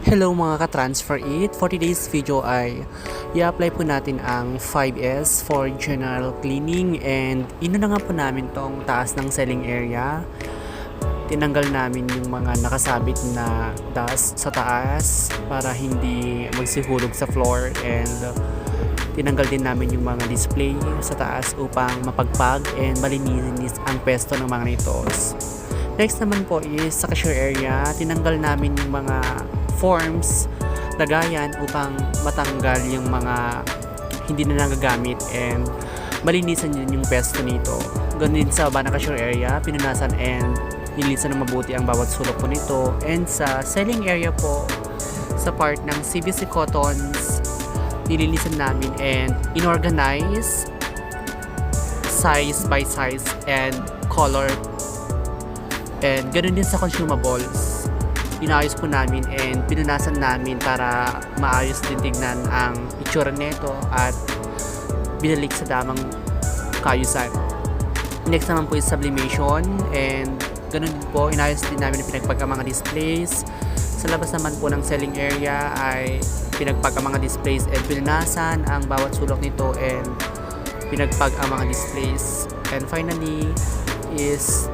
Hello mga ka-Transfer It! For today's video ay i-apply po natin ang 5S for general cleaning and ino na nga po namin tong taas ng selling area. Tinanggal namin yung mga nakasabit na dust sa taas para hindi magsihulog sa floor and tinanggal din namin yung mga display sa taas upang mapagpag and malinis ang pwesto ng mga nitos. Next naman po is sa cashier area, tinanggal namin yung mga forms, lagayan upang matanggal yung mga hindi na nagagamit and malinisan din yung pwesto nito. Ganun din sa baba ng cashier area, pinunasan and nilinisan ng mabuti ang bawat sulok po nito. And sa selling area po, sa part ng CBC Cottons, nilinisan namin and inorganize size by size and color. And ganoon din sa consumables, inayos po namin and pinunasan namin para maayos din tignan ang itsura nito at binalik sa damang kaayusan. Next naman po is sublimation and ganoon din po, inayos din namin pinagpag ang mga displays. Sa labas naman po ng selling area ay pinagpag ang mga displays and pinunasan ang bawat sulok nito and pinagpag ang mga displays. And finally is